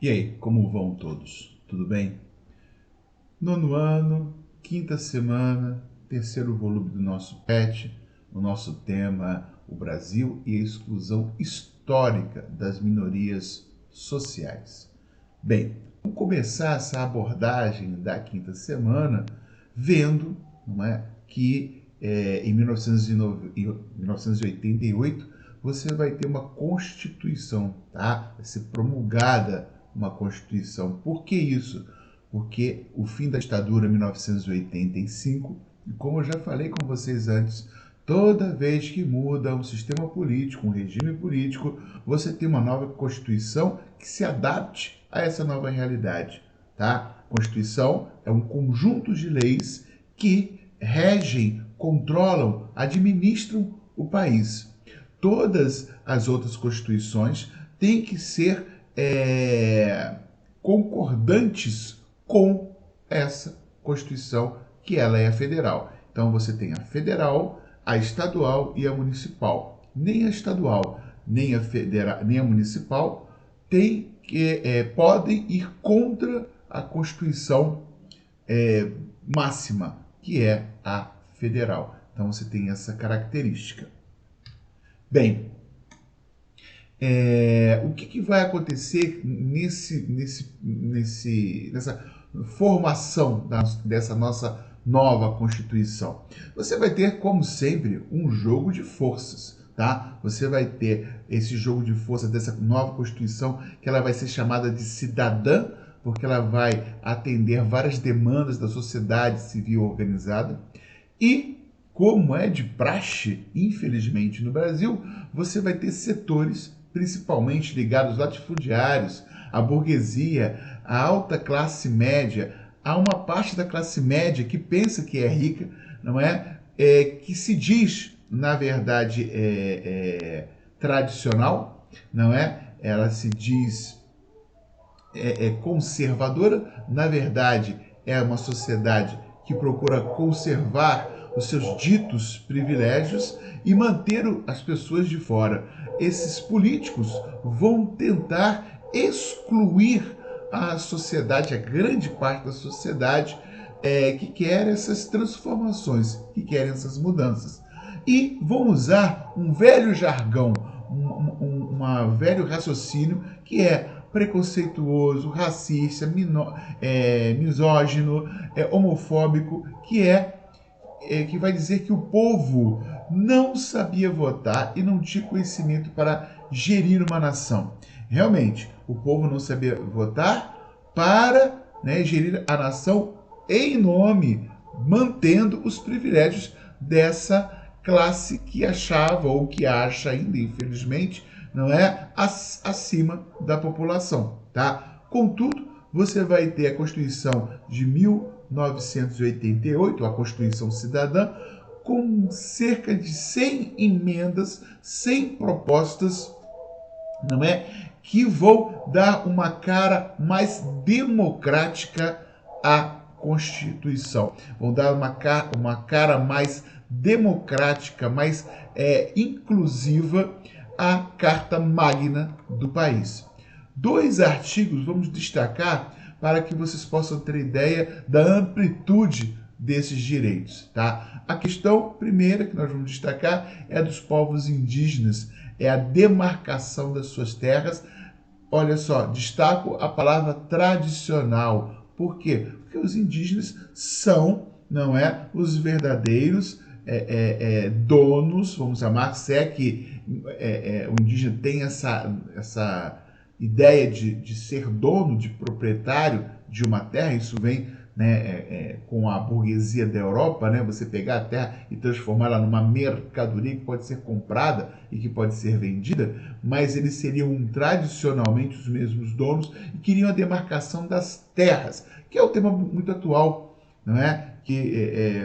E aí, como vão todos? Tudo bem? Nono ano, quinta semana, terceiro volume do nosso PET. O nosso tema, o Brasil e a exclusão histórica das minorias sociais. Bem, vamos começar essa abordagem da quinta semana vendo, não é, que em 1988 você vai ter uma Constituição, tá? Vai ser promulgada uma Constituição. Por que isso? Porque o fim da ditadura em 1985, e como eu já falei com vocês antes, toda vez que muda um sistema político, um regime político, você tem uma nova Constituição que se adapte a essa nova realidade, tá? Constituição é um conjunto de leis que regem, controlam, administram o país. Todas as outras constituições têm que ser concordantes com essa Constituição, que ela é federal. Então você tem a federal, a estadual e a municipal. Nem a estadual, nem a federal, nem a municipal podem ir contra a Constituição máxima, que é a federal. Então você tem essa característica. Bem, o que vai acontecer nessa formação dessa nossa nova Constituição? Você vai ter, como sempre, um jogo de forças, tá? Você vai ter esse jogo de forças dessa nova Constituição, que ela vai ser chamada de cidadã, porque ela vai atender várias demandas da sociedade civil organizada. E, como é de praxe, infelizmente, no Brasil, você vai ter setores principalmente ligados aos latifundiários, à burguesia, à alta classe média, a uma parte da classe média que pensa que é rica, não é? Que se diz, na verdade, tradicional, não é? Ela se diz conservadora, na verdade, é uma sociedade que procura conservar os seus ditos privilégios e manter as pessoas de fora. Esses políticos vão tentar excluir a sociedade, a grande parte da sociedade que quer essas transformações, que querem essas mudanças. E vão usar um velho jargão, um velho raciocínio que é preconceituoso, racista, misógino, homofóbico, que vai dizer que o povo não sabia votar e não tinha conhecimento para gerir uma nação. Realmente, o povo não sabia votar para gerir a nação em nome, mantendo os privilégios dessa classe que achava ou que acha ainda, infelizmente, não é acima da população, tá? Contudo, você vai ter a Constituição de 1988, a Constituição Cidadã, com cerca de 100 emendas, 100 propostas, não é? Que vão dar uma cara mais democrática à Constituição. Vão dar uma cara mais democrática, mais inclusiva à Carta Magna do país. 2 artigos vamos destacar para que vocês possam ter ideia da amplitude desses direitos, tá? A questão primeira que nós vamos destacar é a dos povos indígenas, é a demarcação das suas terras. Olha só, destaco a palavra tradicional. Por quê? Porque os indígenas são, não é, os verdadeiros donos, vamos chamar, se é que o indígena tem essa ideia de ser dono, de proprietário de uma terra. Isso vem com a burguesia da Europa, você pegar a terra e transformá-la numa mercadoria que pode ser comprada e que pode ser vendida, mas eles seriam tradicionalmente os mesmos donos e queriam a demarcação das terras, que é um tema muito atual, não é? Que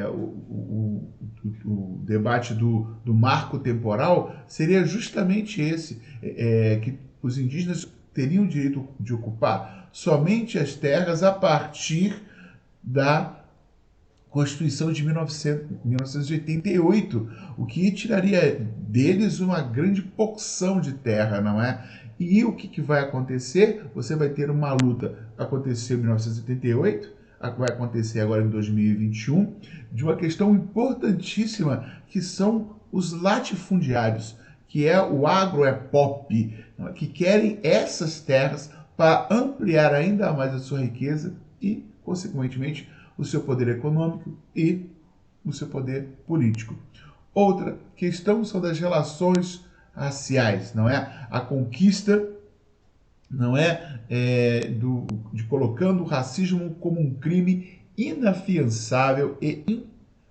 o debate do marco temporal seria justamente esse, que os indígenas teriam o direito de ocupar somente as terras a partir da Constituição de 1988, o que tiraria deles uma grande porção de terra, não é? E o que vai acontecer? Você vai ter uma luta, aconteceu em 1988, vai acontecer agora em 2021, de uma questão importantíssima, que são os latifundiários, que é o agroepop, que querem essas terras para ampliar ainda mais a sua riqueza e, consequentemente, o seu poder econômico e o seu poder político. Outra questão são das relações raciais, não é? A conquista, não é, de colocando o racismo como um crime inafiançável e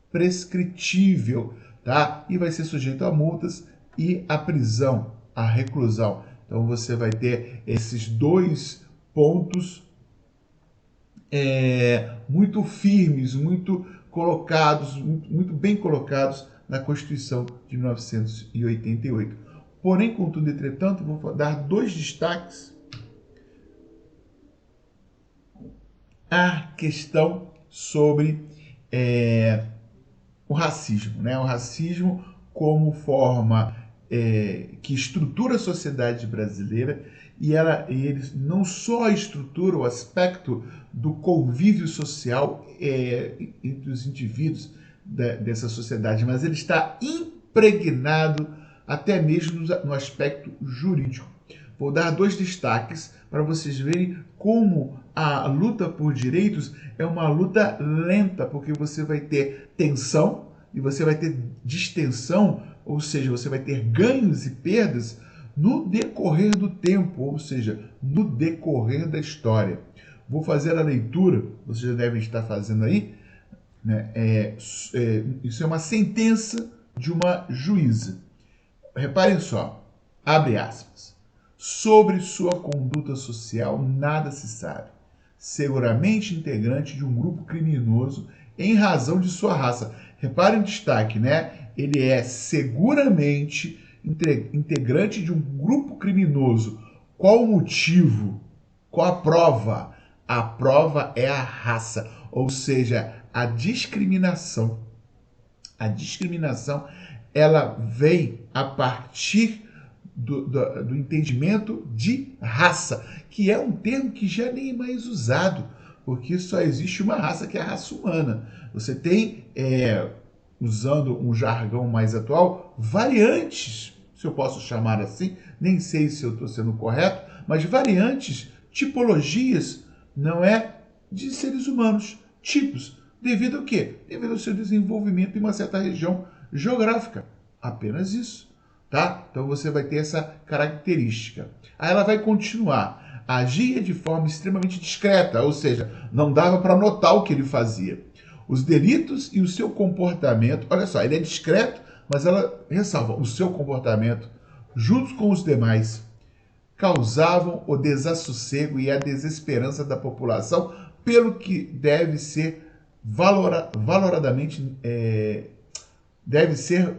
imprescritível, tá? E vai ser sujeito a multas e a prisão, a reclusão. Então você vai ter esses dois pontos muito firmes, muito colocados, muito bem colocados na Constituição de 1988. Porém, contudo, entretanto, vou dar dois destaques à questão sobre o racismo, né? O racismo como forma que estrutura a sociedade brasileira e eles não só estrutura o aspecto do convívio social entre os indivíduos dessa sociedade, mas ele está impregnado até mesmo no aspecto jurídico. Vou dar dois destaques para vocês verem como a luta por direitos é uma luta lenta, porque você vai ter tensão e você vai ter distensão, ou seja, você vai ter ganhos e perdas no decorrer do tempo, ou seja, no decorrer da história. Vou fazer a leitura, vocês já devem estar fazendo aí, né? Isso é uma sentença de uma juíza. Reparem só, abre aspas. Sobre sua conduta social nada se sabe. Seguramente integrante de um grupo criminoso em razão de sua raça. Reparem o destaque, né? Ele é seguramente integrante de um grupo criminoso. Qual o motivo? Qual a prova? A prova é a raça, ou seja, a discriminação. A discriminação, ela vem a partir do entendimento de raça, que é um termo que já nem é mais usado, porque só existe uma raça, que é a raça humana. Você tem, usando um jargão mais atual, variantes, se eu posso chamar assim, nem sei se eu estou sendo correto, mas variantes, tipologias, não é, de seres humanos, tipos, devido ao quê? Devido ao seu desenvolvimento em uma certa região geográfica, apenas isso. Tá? Então você vai ter essa característica. Aí ela vai continuar. Agia de forma extremamente discreta, ou seja, não dava para notar o que ele fazia. Os delitos e o seu comportamento, olha só, ele é discreto, mas ela ressalva, o seu comportamento, juntos com os demais, causavam o desassossego e a desesperança da população, pelo que deve ser valoradamente deve ser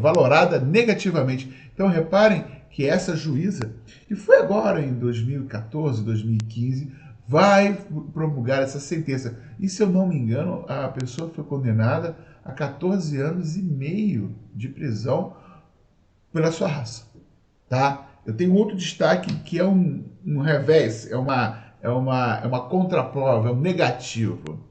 valorada negativamente. Então reparem que essa juíza, que foi agora em 2014, 2015, vai promulgar essa sentença. E se eu não me engano, a pessoa foi condenada a 14 anos e meio de prisão pela sua raça. Tá? Eu tenho outro destaque que é um revés, é uma contraprova, é um negativo.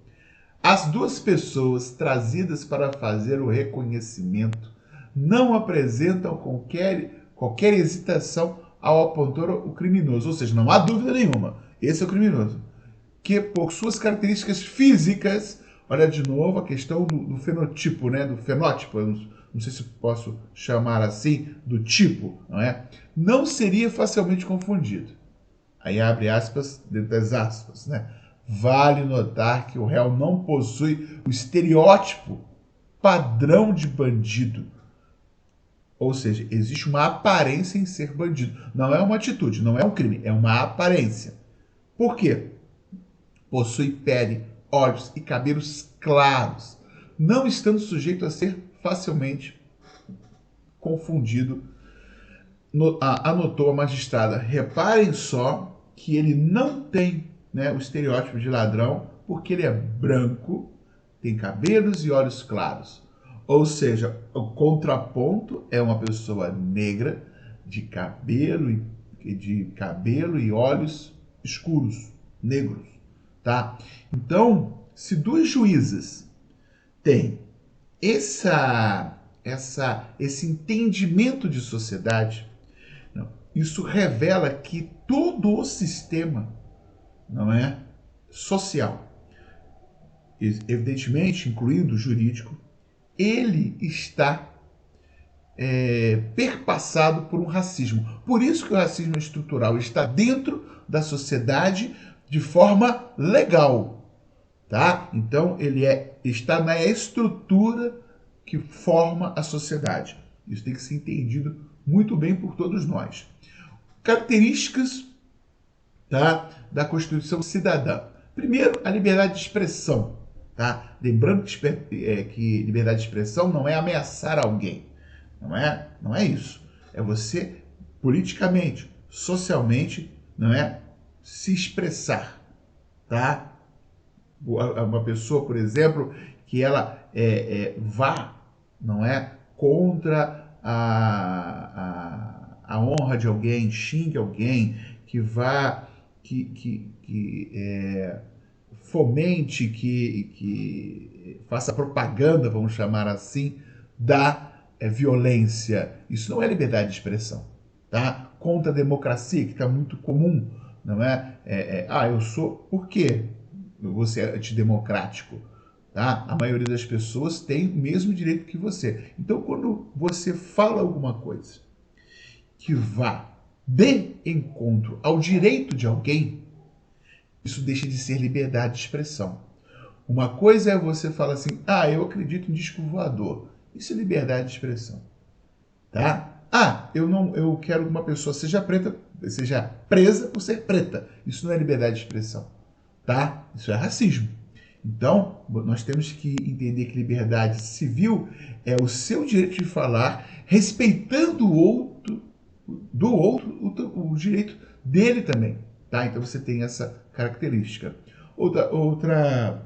As duas pessoas trazidas para fazer o reconhecimento não apresentam qualquer hesitação ao apontar o criminoso, ou seja, não há dúvida nenhuma, esse é o criminoso, que por suas características físicas, olha de novo a questão do fenotipo, né, do fenótipo, não sei se posso chamar assim, do tipo, não é? Não seria facilmente confundido. Aí abre aspas dentro das aspas, né? Vale notar que o réu não possui o estereótipo padrão de bandido. Ou seja, existe uma aparência em ser bandido. Não é uma atitude, não é um crime, é uma aparência. Por quê? Possui pele, olhos e cabelos claros, não estando sujeito a ser facilmente confundido, anotou a magistrada. Reparem só que ele não tem, né, o estereótipo de ladrão, porque ele é branco, tem cabelos e olhos claros. Ou seja, o contraponto é uma pessoa negra de cabelo e olhos escuros, negros, tá? Então, se duas juízas têm esse entendimento de sociedade, isso revela que todo o sistema, não é, social, evidentemente incluindo o jurídico, ele está perpassado por um racismo. Por isso que o racismo estrutural está dentro da sociedade de forma legal, tá? Então ele está na estrutura que forma a sociedade. Isso tem que ser entendido muito bem por todos nós. Características, tá, da Constituição Cidadã. Primeiro, a liberdade de expressão. Tá? Lembrando que liberdade de expressão não é ameaçar alguém. Não é isso. É você, politicamente, socialmente, não é, se expressar. Tá? Uma pessoa, por exemplo, que ela vá, não é, contra a honra de alguém, xingue alguém, que vá, fomente, que faça propaganda, vamos chamar assim, da violência. Isso não é liberdade de expressão, tá? Contra a democracia, que está muito comum, não é? Eu sou... Por quê? Você é antidemocrático, tá? A maioria das pessoas tem o mesmo direito que você. Então, quando você fala alguma coisa que vá de encontro ao direito de alguém, isso deixa de ser liberdade de expressão. Uma coisa é você falar assim, eu acredito em disco voador. Isso é liberdade de expressão, tá? Eu quero que uma pessoa seja presa por ser preta. Isso não é liberdade de expressão, tá? Isso é racismo. Então, nós temos que entender que liberdade civil é o seu direito de falar, respeitando o direito dele também, tá? Então você tem essa característica. Outra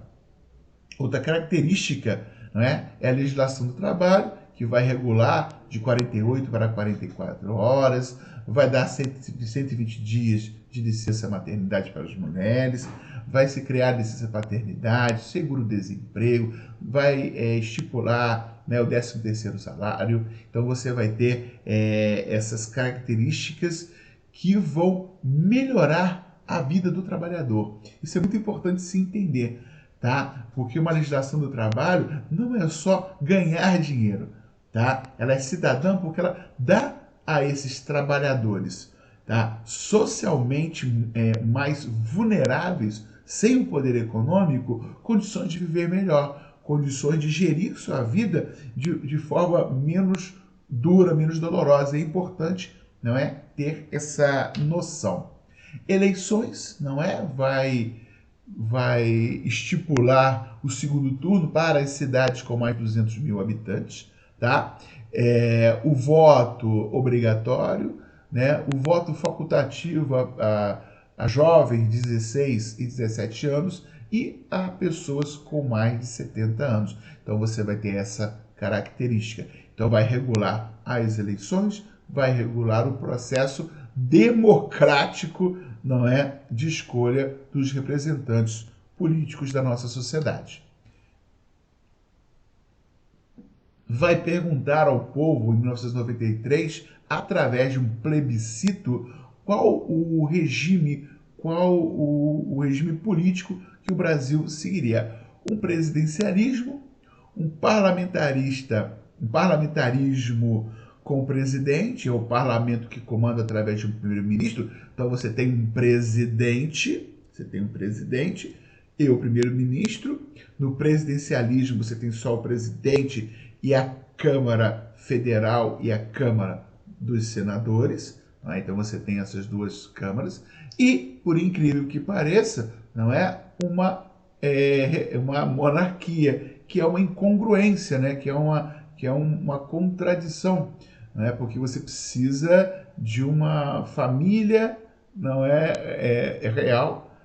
característica, não é a legislação do trabalho, que vai regular de 48 para 44 horas, vai dar 120 dias de licença maternidade para as mulheres, vai se criar licença paternidade, seguro-desemprego, vai estipular, né, o 13º salário. Então você vai ter essas características que vão melhorar a vida do trabalhador. Isso é muito importante se entender, tá? Porque uma legislação do trabalho não é só ganhar dinheiro, tá? Ela é cidadã porque ela dá a esses trabalhadores, tá, socialmente mais vulneráveis, sem o poder econômico, condições de viver melhor, condições de gerir sua vida de forma menos dura, menos dolorosa. É importante, não é, ter essa noção. Eleições, não é, vai estipular o segundo turno para as cidades com mais de 200 mil habitantes, tá? O voto obrigatório, né? O voto facultativo a jovens de 16 e 17 anos e a pessoas com mais de 70 anos. Então você vai ter essa característica. Então vai regular as eleições, vai regular o processo democrático, não é, de escolha dos representantes políticos da nossa sociedade. Vai perguntar ao povo, em 1993, através de um plebiscito, qual o regime político que o Brasil seguiria. Um presidencialismo, um parlamentarismo com o presidente, é o parlamento que comanda através de um primeiro-ministro. Então você tem um presidente e o primeiro-ministro. No presidencialismo você tem só o presidente e a Câmara Federal e a Câmara dos Senadores. Então você tem essas duas câmaras. E, por incrível que pareça, não é uma monarquia, que é uma incongruência, né? que é uma contradição, né? Porque você precisa de uma família, não é real,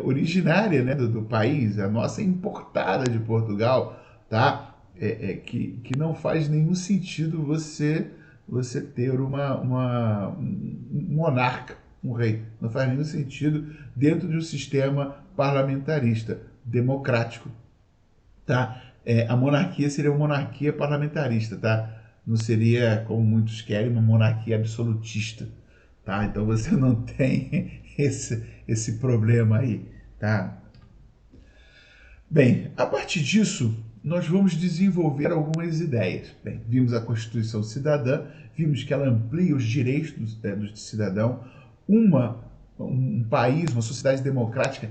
originária, né, do país, a nossa é importada de Portugal, tá? Que não faz nenhum sentido você ter um monarca, um rei. Não faz nenhum sentido dentro de um sistema parlamentarista, democrático, tá? A monarquia seria uma monarquia parlamentarista, tá? Não seria, como muitos querem, uma monarquia absolutista, tá? Então você não tem esse problema aí, tá? Bem, a partir disso, nós vamos desenvolver algumas ideias. Bem, vimos a Constituição Cidadã, vimos que ela amplia os direitos do cidadão, um país, uma sociedade democrática,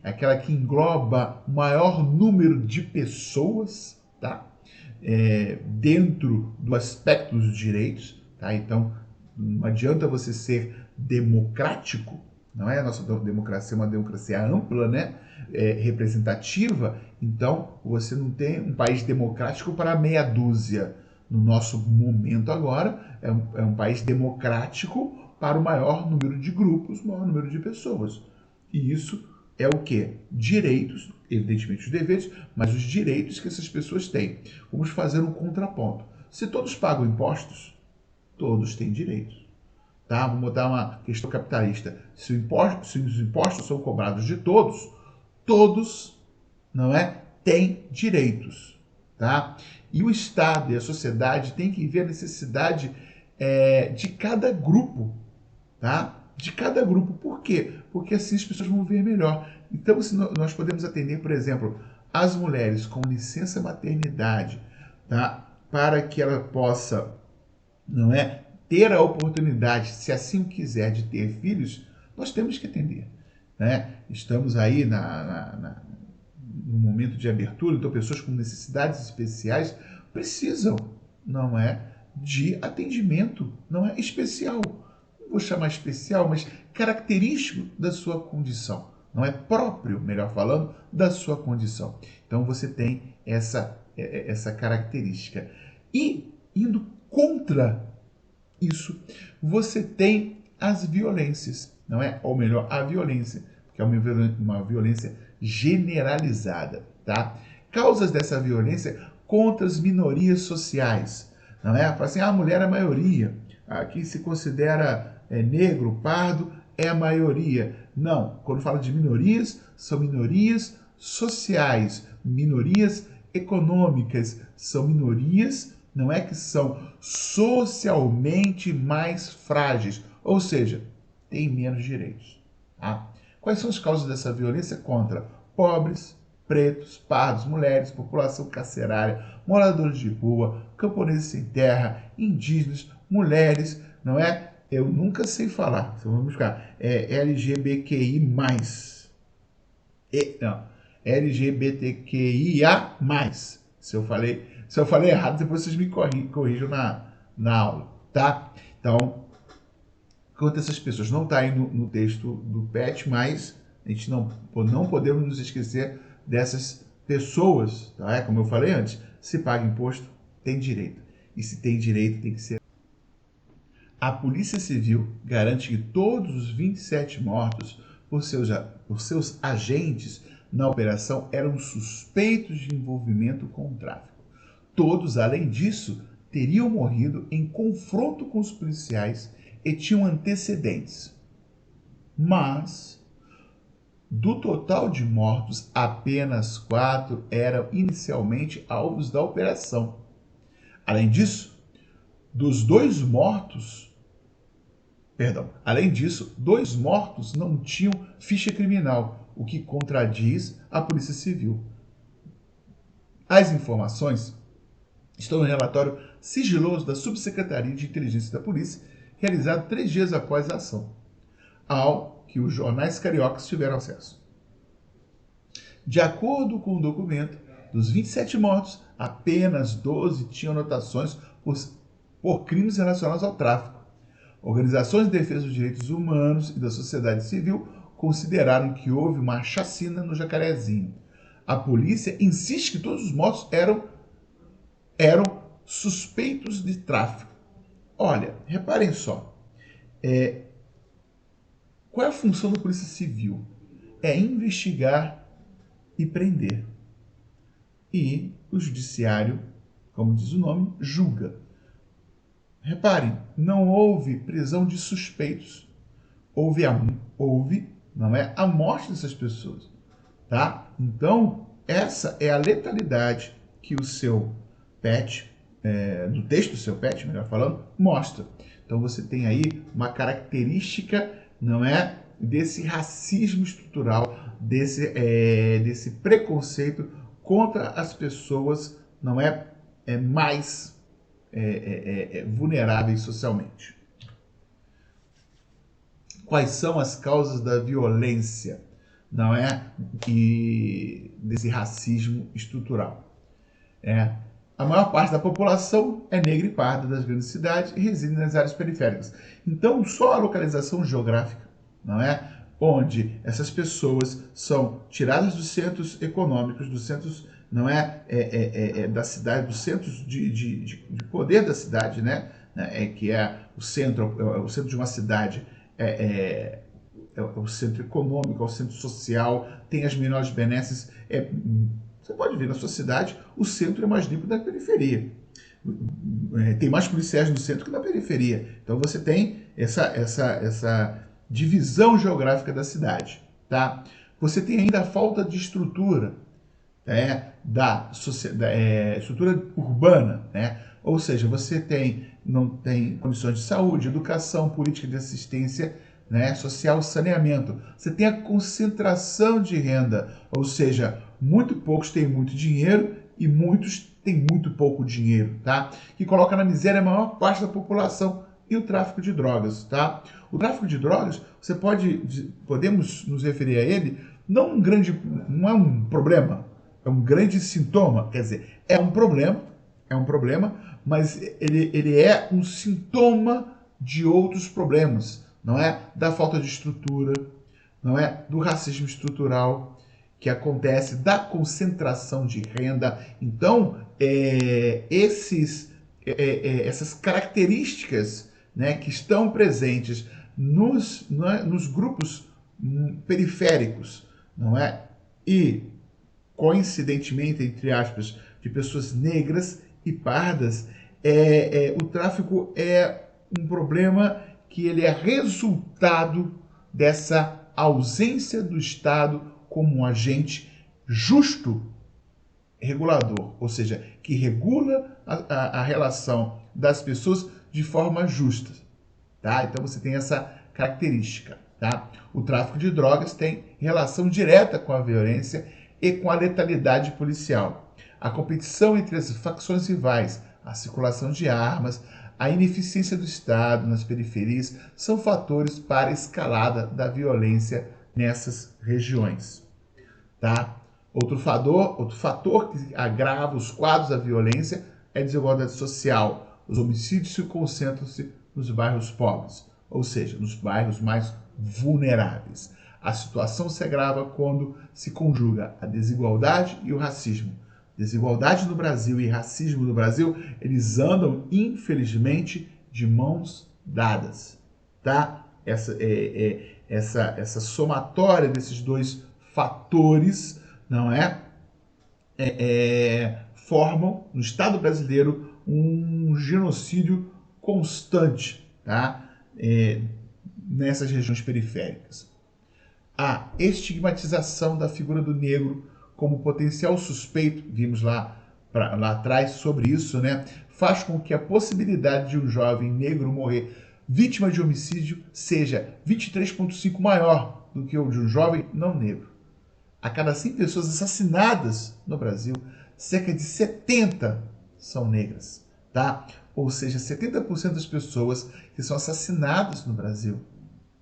aquela que engloba o maior número de pessoas, tá? Dentro do aspecto dos direitos, tá? Então, não adianta você ser democrático, não é? A nossa democracia é uma democracia ampla, né? Representativa, então você não tem um país democrático para meia dúzia. No nosso momento agora, é um país democrático para o maior número de grupos, o maior número de pessoas. E isso é o quê? Direitos, evidentemente os deveres, mas os direitos que essas pessoas têm. Vamos fazer um contraponto. Se todos pagam impostos, todos têm direitos. Tá? Vamos botar uma questão capitalista. Se os impostos são cobrados de todos, todos, não é, têm direitos. Tá? E o Estado e a sociedade têm que ver a necessidade de cada grupo. Tá? De cada grupo. Por quê? Porque assim as pessoas vão ver melhor. Então, se nós podemos atender, por exemplo, as mulheres com licença maternidade, tá? Para que ela possa, não é, ter a oportunidade, se assim quiser, de ter filhos, nós temos que atender. Né? Estamos aí no momento de abertura, então pessoas com necessidades especiais precisam, não é, de atendimento, não é especial. Não vou chamar especial, mas característico da sua condição. Não é próprio, melhor falando, da sua condição. Então você tem essa característica. E indo contra isso, você tem as violências, não é? Ou melhor, a violência, que é uma violência generalizada, tá? Causas dessa violência contra as minorias sociais, não é? Fala assim, a mulher é a maioria, aqui se considera negro, pardo, é a maioria. Não, quando fala de minorias, são minorias sociais, minorias econômicas, são minorias, não é que são socialmente mais frágeis, ou seja, têm menos direitos. Tá? Quais são as causas dessa violência contra pobres, pretos, pardos, mulheres, população carcerária, moradores de rua, camponeses sem terra, indígenas, mulheres, não é? Eu nunca sei falar, então vamos buscar. LGBTQI+. Não, LGBTQIA+. Se eu falei errado, depois vocês me corrijam na aula, tá? Então, quanto essas pessoas não está aí no texto do PET, mas a gente não podemos nos esquecer dessas pessoas, tá? Como eu falei antes, se paga imposto, tem direito. E se tem direito, tem que ser. A Polícia Civil garante que todos os 27 mortos por seus agentes na operação eram suspeitos de envolvimento com o tráfico. Todos, além disso, teriam morrido em confronto com os policiais e tinham antecedentes. Mas, do total de mortos, apenas 4 eram inicialmente alvos da operação. Além disso, 2 mortos não tinham ficha criminal, o que contradiz a Polícia Civil. As informações estão no relatório sigiloso da Subsecretaria de Inteligência da Polícia, realizado 3 dias após a ação, ao que os jornais cariocas tiveram acesso. De acordo com o documento, dos 27 mortos, apenas 12 tinham anotações por crimes relacionados ao tráfico. Organizações de defesa dos direitos humanos e da sociedade civil consideraram que houve uma chacina no Jacarezinho. A polícia insiste que todos os mortos eram suspeitos de tráfico. Olha, reparem só. Qual é a função da Polícia Civil? é investigar e prender. E o judiciário, como diz o nome, julga. Reparem, não houve prisão de suspeitos. Houve não é, a morte dessas pessoas. Tá? Então, essa é a letalidade que o seu PET, no texto do seu PET, melhor falando, mostra. Então você tem aí uma característica, não é, desse racismo estrutural, desse preconceito contra as pessoas, não é, mais vulneráveis socialmente. Quais são as causas da violência, não é, e desse racismo estrutural? A maior parte da população é negra e parda das grandes cidades e reside nas áreas periféricas. Então, só a localização geográfica, não é, onde essas pessoas são tiradas dos centros econômicos, dos centros, não é, da cidade, dos centros de poder da cidade, né, que é o centro de uma cidade, é o centro econômico, é o centro social, tem as menores benesses. Você pode ver na sua cidade, o centro é mais limpo da periferia. Tem mais policiais no centro que na periferia. Então você tem essa divisão geográfica da cidade. Tá? Você tem ainda a falta de estrutura, da estrutura urbana, né? Ou seja, você não tem condições de saúde, educação, política de assistência, né, social, saneamento. Você tem a concentração de renda, ou seja, muito poucos têm muito dinheiro e muitos têm muito pouco dinheiro, tá? Que coloca na miséria a maior parte da população. E o tráfico de drogas, tá? O tráfico de drogas, podemos nos referir a ele, não é um problema, é um grande sintoma, quer dizer, é um problema, mas ele é um sintoma de outros problemas, não é? Da falta de estrutura, não é? Do racismo estrutural que acontece, da concentração de renda. Então, essas características, né, que estão presentes nos grupos periféricos, não é? E, coincidentemente, entre aspas, de pessoas negras e pardas, o tráfico é um problema que ele é resultado dessa ausência do Estado como um agente justo regulador, ou seja, que regula a relação das pessoas de forma justa. Tá? Então você tem essa característica. Tá? O tráfico de drogas tem relação direta com a violência e com a letalidade policial. A competição entre as facções rivais, a circulação de armas, a ineficiência do Estado nas periferias são fatores para a escalada da violência nessas regiões. Tá? Outro fator que agrava os quadros da violência é a desigualdade social. Os homicídios se concentram-se nos bairros pobres, ou seja, nos bairros mais vulneráveis. A situação se agrava quando se conjuga a desigualdade e o racismo. Desigualdade no Brasil e racismo no Brasil, eles andam, infelizmente, de mãos dadas. Tá? Essa somatória desses dois fatores, não formam no Estado brasileiro um genocídio constante, tá? Nessas regiões periféricas. A estigmatização da figura do negro como potencial suspeito, vimos lá atrás sobre isso, né? Faz com que a possibilidade de um jovem negro morrer vítima de homicídio seja 23,5 maior do que o de um jovem não negro. A cada 100 pessoas assassinadas no Brasil, cerca de 70 são negras, tá? Ou seja, 70% das pessoas que são assassinadas no Brasil,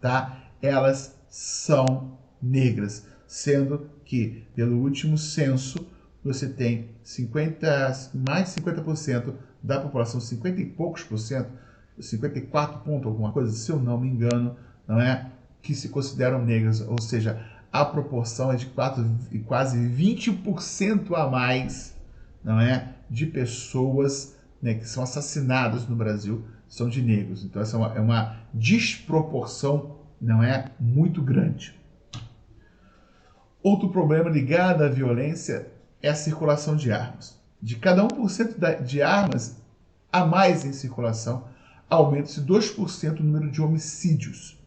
tá? Elas são negras, sendo que, pelo último censo, você tem mais de 50% da população, 50 e poucos por cento, 54 ponto alguma coisa, se eu não me engano, não é? Que se consideram negras, ou seja, a proporção é de quase 20% a mais, não é? De pessoas, né, que são assassinadas no Brasil são de negros. Então essa é uma desproporção, não é, muito grande. Outro problema ligado à violência é a circulação de armas. De cada 1% de armas a mais em circulação, aumenta-se 2% o número de homicídios.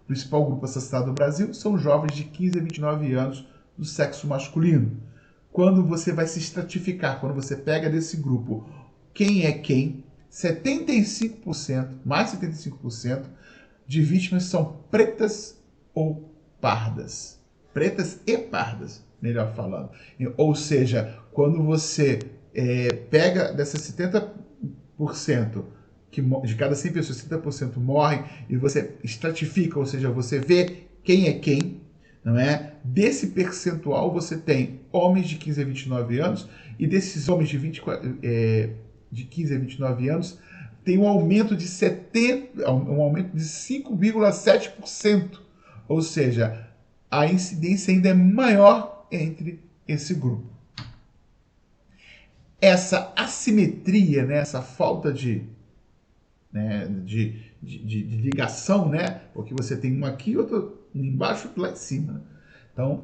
O principal grupo assassinado no Brasil são jovens de 15 a 29 anos do sexo masculino. Quando você vai se estratificar, quando você pega desse grupo quem é quem, 75%, mais de 75% de vítimas são pretas ou pardas. Pretas e pardas, melhor falando. Ou seja, quando você pega dessas 70%, que de cada 100 pessoas, 70% morrem, e você estratifica, ou seja, você vê quem é quem, não é? Desse percentual você tem homens de 15 a 29 anos, e desses homens de 15 a 29 anos tem um aumento de 5,7%. Ou seja, a incidência ainda é maior entre esse grupo. Essa assimetria, né, essa falta de ligação, né, porque você tem um aqui, outro embaixo, outro lá em cima. Né? Então,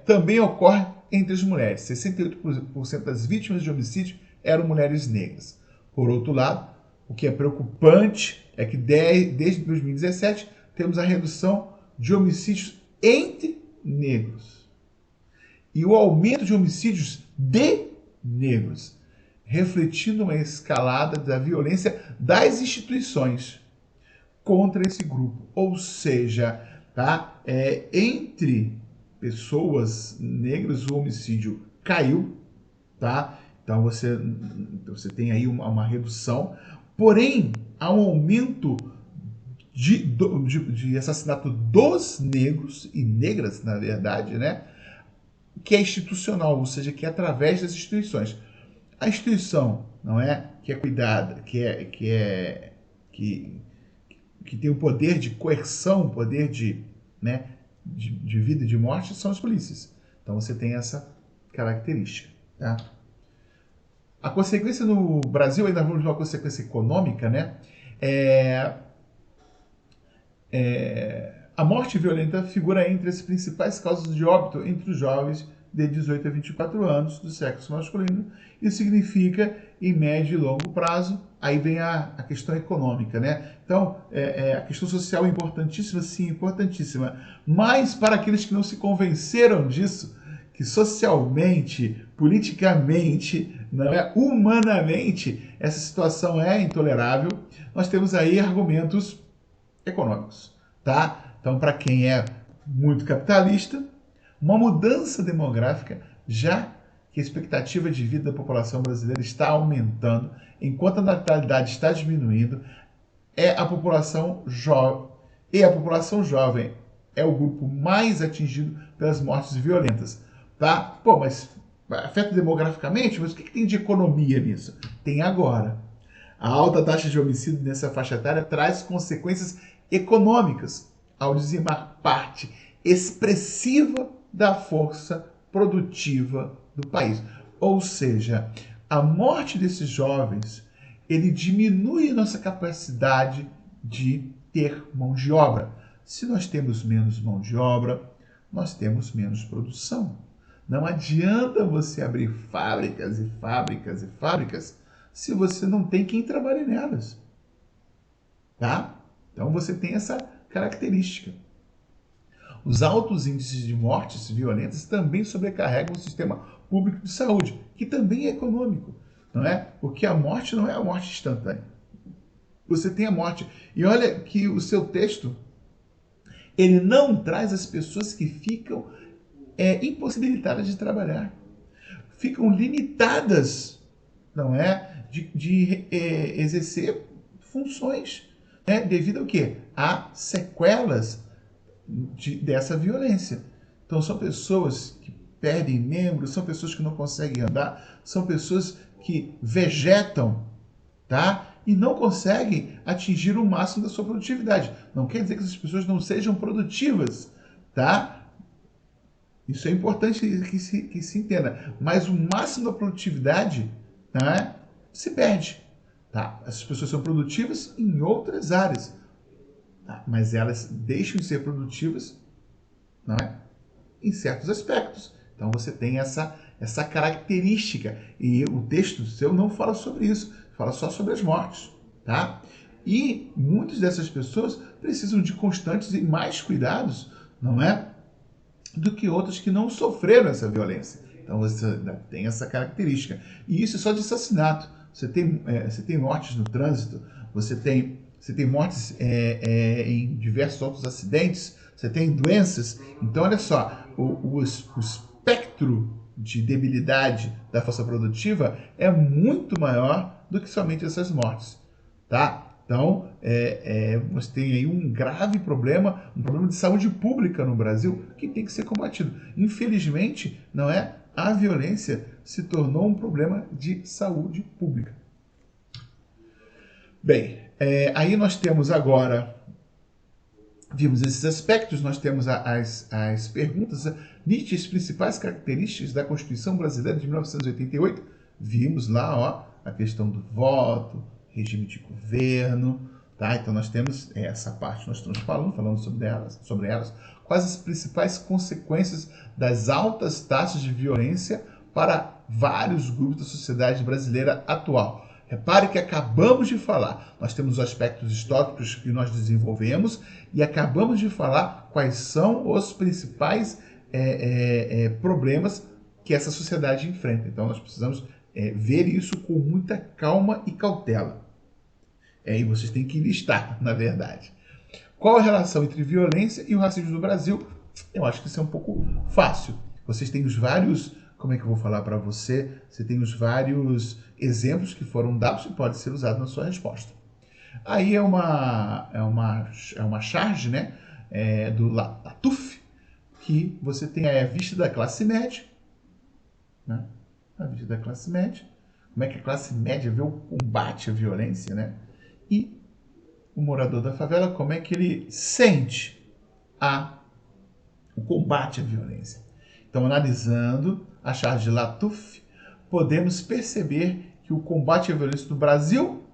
também ocorre entre as mulheres. 68% das vítimas de homicídio eram mulheres negras. Por outro lado, o que é preocupante é que desde 2017 temos a redução de homicídios entre negros e o aumento de homicídios de negros, refletindo uma escalada da violência das instituições contra esse grupo. Ou seja, tá? Entre pessoas negras o homicídio caiu, tá? Então você tem aí uma redução, porém há um aumento de assassinato dos negros e negras, na verdade, né? Que é institucional, ou seja, que é através das instituições. A instituição, não é, que é cuidada, que tem o poder de coerção, o poder de vida e de morte, são as polícias. Então você tem essa característica. Tá? A consequência no Brasil, ainda vamos de uma consequência econômica, né? A morte violenta figura entre as principais causas de óbito entre os jovens de 18 a 24 anos do sexo masculino. Isso significa, em médio e longo prazo, aí vem a questão econômica, né? Então, a questão social é importantíssima, sim, importantíssima. Mas para aqueles que não se convenceram disso, que socialmente, politicamente, não é, humanamente, essa situação é intolerável, nós temos aí argumentos econômicos, tá? Então, para quem é muito capitalista, uma mudança demográfica, já que a expectativa de vida da população brasileira está aumentando, enquanto a natalidade está diminuindo, a população jovem é o grupo mais atingido pelas mortes violentas, tá? Pô, mas afeta demograficamente? Mas o que tem de economia nisso? Tem agora. A alta taxa de homicídio nessa faixa etária traz consequências econômicas ao dizimar parte expressiva da força produtiva do país. Ou seja, a morte desses jovens, ele diminui nossa capacidade de ter mão de obra. Se nós temos menos mão de obra, nós temos menos produção. Não adianta você abrir fábricas e fábricas e fábricas se você não tem quem trabalhe nelas. Tá? Então você tem essa característica. Os altos índices de mortes violentas também sobrecarregam o sistema público de saúde, que também é econômico, não é? Porque a morte não é a morte instantânea. Você tem a morte. E olha que o seu texto, ele não traz as pessoas que ficam impossibilitadas de trabalhar. Ficam limitadas, não é? De exercer funções, né? Devido ao quê? A sequelas dessa violência. Então são pessoas que perdem membros, são pessoas que não conseguem andar, são pessoas que vegetam, tá? E não conseguem atingir o máximo da sua produtividade. Não quer dizer que essas pessoas não sejam produtivas, tá? Isso é importante que se entenda. Mas o máximo da produtividade, tá, se perde. Tá? Essas pessoas são produtivas em outras áreas, tá? Mas elas deixam de ser produtivas, não é? em certos aspectos. Então você tem essa característica. E o texto seu não fala sobre isso, fala só sobre as mortes, tá? E muitas dessas pessoas precisam de constantes e mais cuidados, não é? Do que outras que não sofreram essa violência. Então você tem essa característica. E isso é só de assassinato. Você tem mortes no trânsito, você tem mortes em diversos outros acidentes, você tem doenças. Então, olha só, o espectro de debilidade da força produtiva é muito maior do que somente essas mortes, tá? Então, você tem aí um grave problema, um problema de saúde pública no Brasil que tem que ser combatido. Infelizmente, não é? A violência se tornou um problema de saúde pública. Bem, aí nós temos agora, vimos esses aspectos, nós temos as perguntas, Nietzsche, as principais características da Constituição Brasileira de 1988, vimos lá, ó, a questão do voto, regime de governo, tá? Então nós temos essa parte, nós estamos falando sobre elas, quais as principais consequências das altas taxas de violência para vários grupos da sociedade brasileira atual. Repare que acabamos de falar, nós temos os aspectos históricos que nós desenvolvemos e acabamos de falar quais são os principais problemas que essa sociedade enfrenta. Então nós precisamos ver isso com muita calma e cautela. E vocês têm que listar, na verdade. Qual a relação entre violência e o racismo no Brasil? Eu acho que isso é um pouco fácil. Vocês têm os vários, como é que eu vou falar para você? Você tem os vários exemplos que foram dados e pode ser usado na sua resposta. Aí é uma charge, né, do Latuf, que você tem a vista da classe média, né? A vista da classe média. Como é que a classe média vê o combate à violência, né? E o morador da favela, como é que ele sente o combate à violência. Então, analisando a charge de Latuf, podemos perceber que o combate à violência no Brasil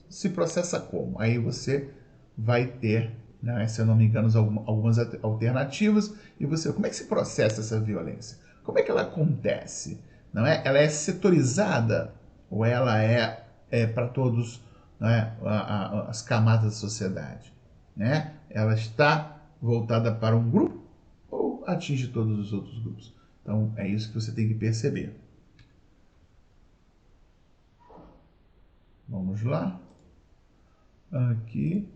se processa como? Aí você vai ter, né, se eu não me engano, algumas alternativas, e você, como é que se processa essa violência? Como é que ela acontece? Não é? Ela é setorizada ou ela é para todos, né, as camadas da sociedade? Né? Ela está voltada para um grupo ou atinge todos os outros grupos? Então, é isso que você tem que perceber. Vamos lá. Aqui.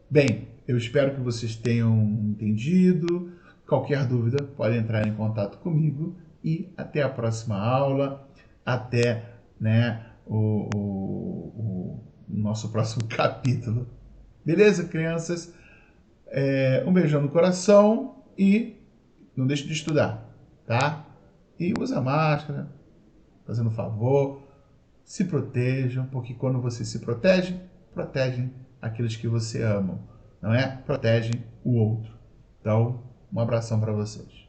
Bem, eu espero que vocês tenham entendido. Qualquer dúvida, pode entrar em contato comigo. E até a próxima aula. Até, né, o nosso próximo capítulo. Beleza, crianças? Um beijão no coração e não deixe de estudar, tá? E usa máscara, fazendo favor, se protejam, porque quando você se protege, protegem aqueles que você ama, não é? Protegem o outro. Então, um abração para vocês.